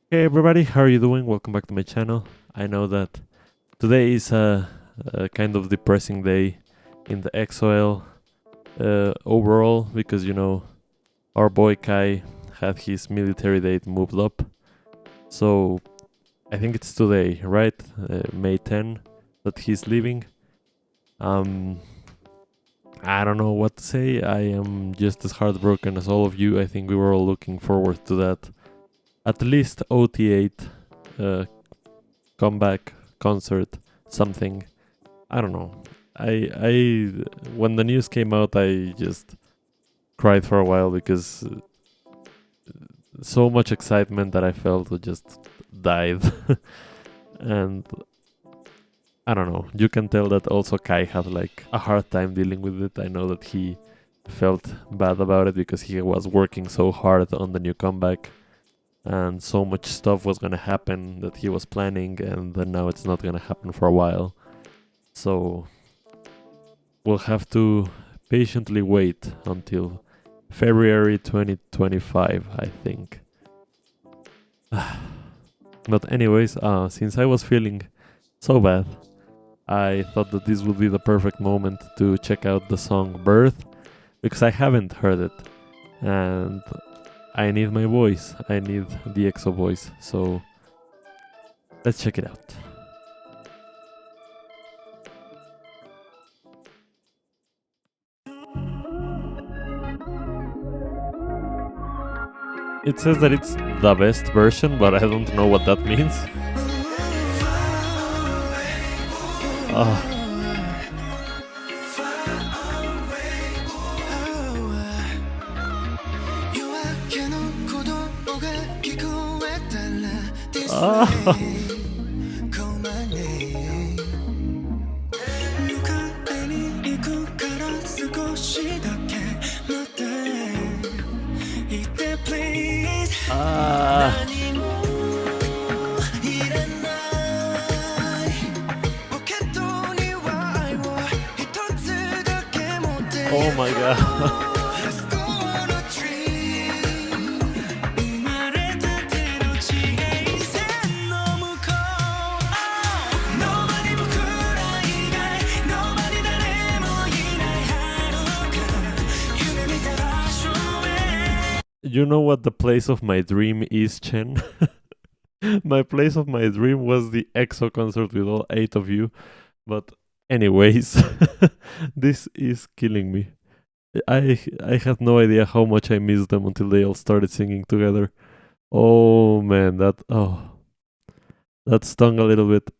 Hey everybody, how are you doing? Welcome back to my channel. I know that today is a kind of depressing day in the EXO-L overall because our boy Kai had his military date moved up. So I think it's today, right? May 10 that he's leaving. Um, I don't know what to say. I am just as heartbroken as all of you. I think we were all looking forward to that. At least OT8 comeback concert, something. I don't know. I when the news came out, I just cried for a while because so much excitement that I felt just died. And I don't know. You can tell that also Kai had like a hard time dealing with it. I know that he felt bad about it because he was working so hard on the new comeback and so much stuff was gonna happen that he was planning, and then now it's not gonna happen for a while. So we'll have to patiently wait until February 2025, I think. But anyways, since I was feeling so bad, I thought that this would be the perfect moment to check out the song Birth, because I haven't heard it, and I need my voice. I need the EXO voice. So let's check it out. It says that it's the best version, but I don't know what that means. Oh my god. You know what the place of my dream is, Chen? My place of my dream was the EXO concert with all 8 of you. But anyways, this is killing me. I had no idea how much I missed them until they all started singing together. Oh man, that stung a little bit.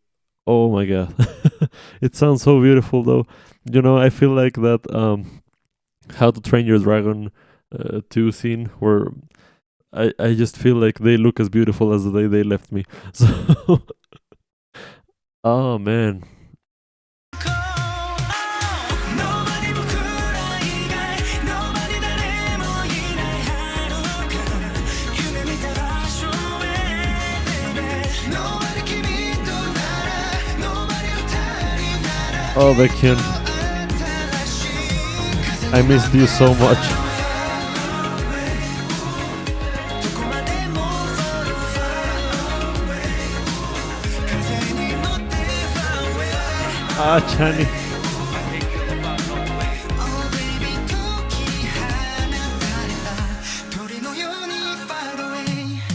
Oh my god. It sounds so beautiful though. I feel like that How to Train Your Dragon 2 scene where I just feel like they look as beautiful as the day they left me. So oh man. Oh, Baekhyun, I missed you so much. Chanyeol.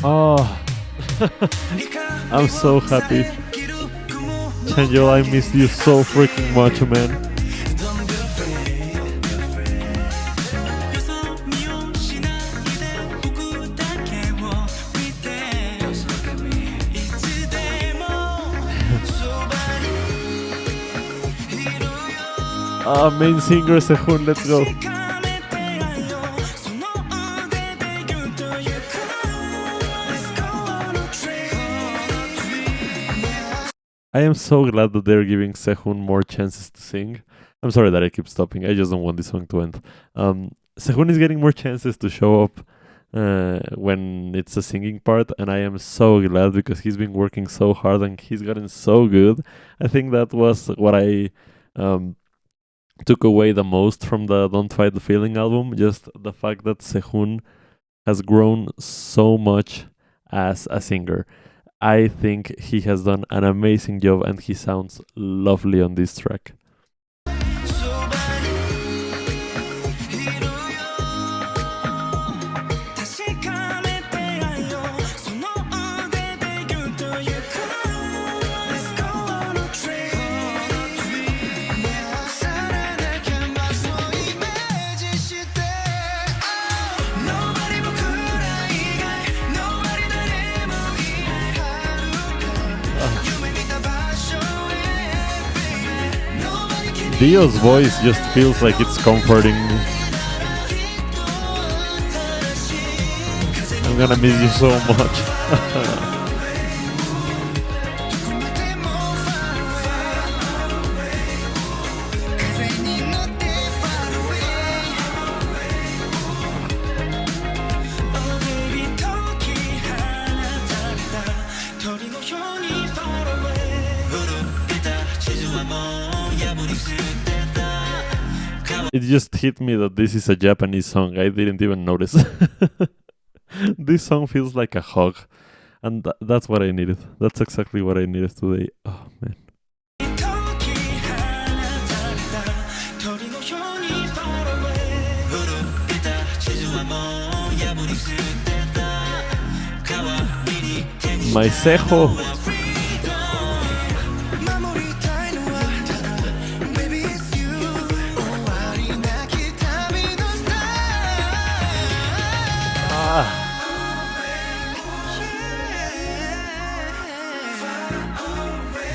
Oh, I'm so happy. Chanyeol, I missed you so freaking much, man. Main singer Sehun, let's go. I am so glad that they're giving Sehun more chances to sing. I'm sorry that I keep stopping. I just don't want this song to end. Sehun is getting more chances to show up when it's a singing part, and I am so glad because he's been working so hard and he's gotten so good. I think that was what I took away the most from the Don't Fight the Feeling album. Just the fact that Sehun has grown so much as a singer. I think he has done an amazing job and he sounds lovely on this track. Dio's voice just feels like it's comforting me. I'm gonna miss you so much. It just hit me that this is a Japanese song. I didn't even notice. This song feels like a hug. And that's what I needed. That's exactly what I needed today. Oh, man. My sehun.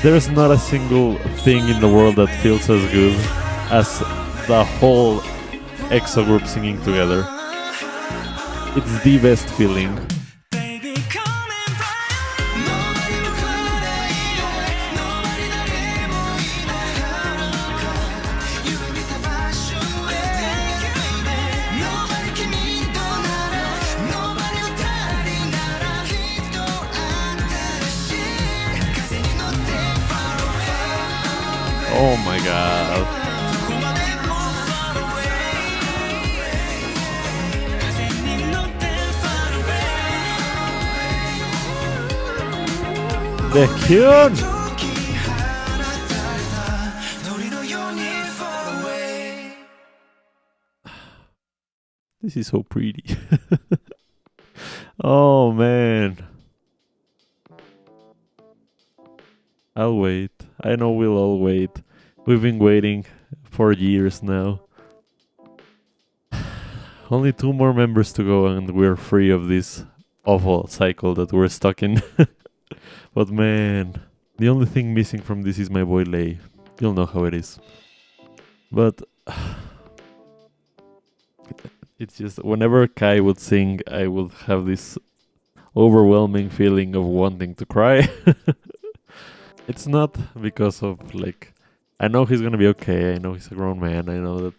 There's not a single thing in the world that feels as good as the whole EXO group singing together. It's the best feeling. Oh my god. Baekhyun! This is so pretty. Oh man. I'll wait. I know we'll all wait. We've been waiting for years now. Only 2 more members to go and we're free of this awful cycle that we're stuck in. But man, the only thing missing from this is my boy Lei. You'll know how it is. But it's just whenever Kai would sing, I would have this overwhelming feeling of wanting to cry. It's not because of like, I know he's gonna be okay, I know he's a grown man, I know that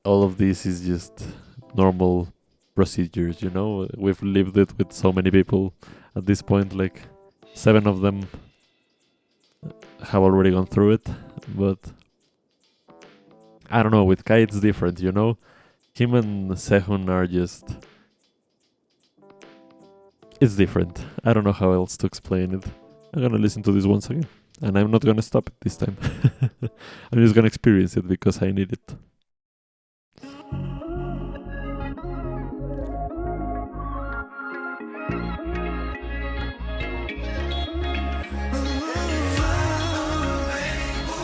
all of this is just normal procedures, you know? We've lived it with so many people at this point, like 7 of them have already gone through it, but I don't know, with Kai it's different, you know? Him and Sehun are just... It's different. I don't know how else to explain it. I'm gonna listen to this once again, and I'm not gonna stop it this time. I'm just gonna experience it because I need it.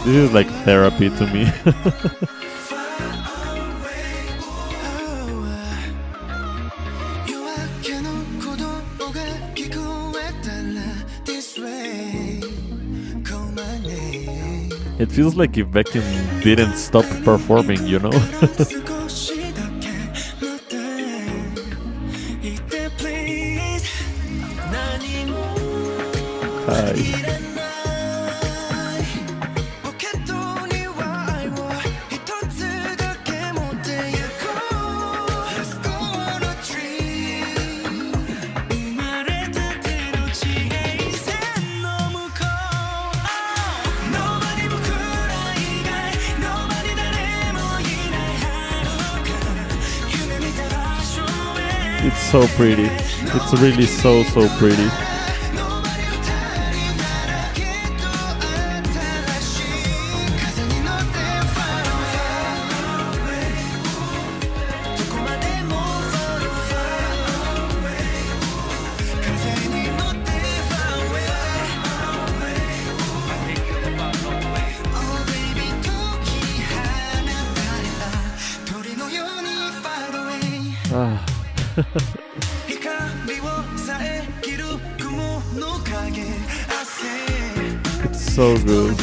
This is like therapy to me. It feels like if Baekhyun didn't stop performing, you know? Hi. It's so pretty. It's really so pretty. Ah. It's so good.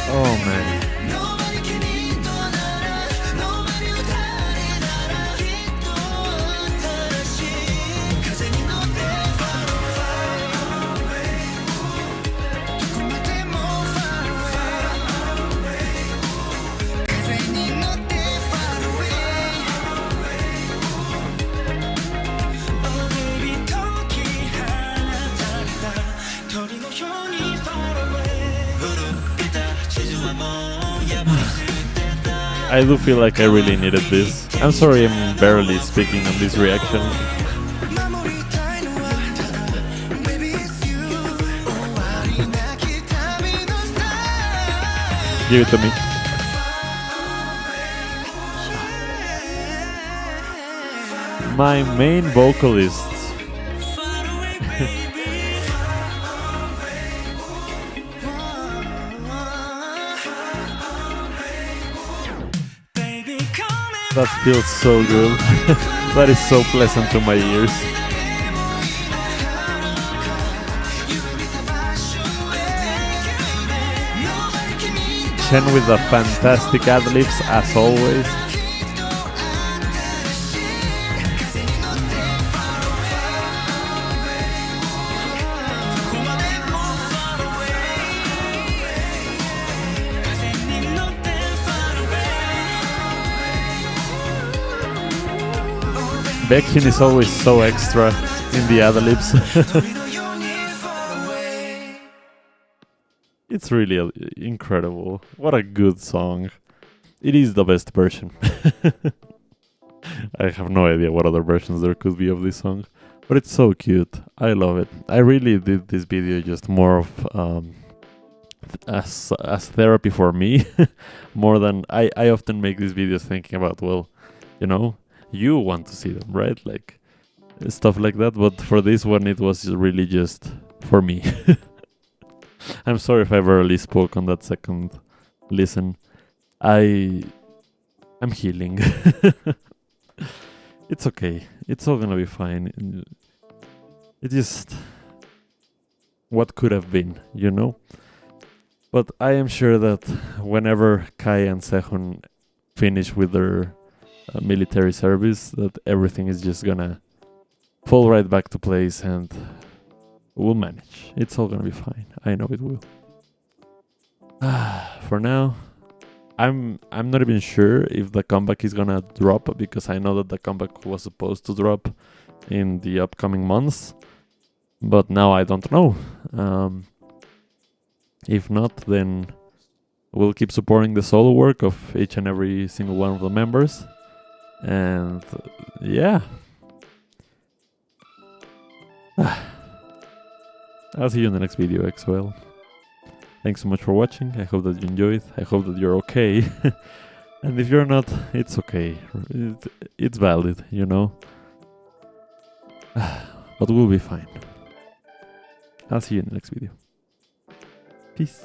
Oh man. I do feel like I really needed this. I'm sorry I'm barely speaking on this reaction. Give it to me. My main vocalist. That feels so good. That is so pleasant to my ears. Chen with the fantastic ad-libs as always. Baekhyun is always so extra in the ad-libs. It's really incredible. What a good song. It is the best version. I have no idea what other versions there could be of this song. But it's so cute. I love it. I really did this video just more of as therapy for me. More than I often make these videos thinking about, well, you know, you want to see them, right? Like stuff like that. But for this one, it was really just for me. I'm sorry if I barely spoke on that second listen. I'm healing. It's okay. It's all gonna be fine. It just what could have been, you know? But I am sure that whenever Kai and Sehun finish with their military service, that everything is just gonna fall right back to place and we'll manage. It's all gonna be fine. I know it will. For now, I'm not even sure if the comeback is gonna drop, because I know that the comeback was supposed to drop in the upcoming months, but now I don't know. If not, then we'll keep supporting the solo work of each and every single one of the members. And yeah, I'll see you in the next video, XOL. Thanks so much for watching. I hope that you enjoyed. I hope that you're okay. And if you're not, it's okay. It's valid, you know. But we'll be fine. I'll see you in the next video. Peace.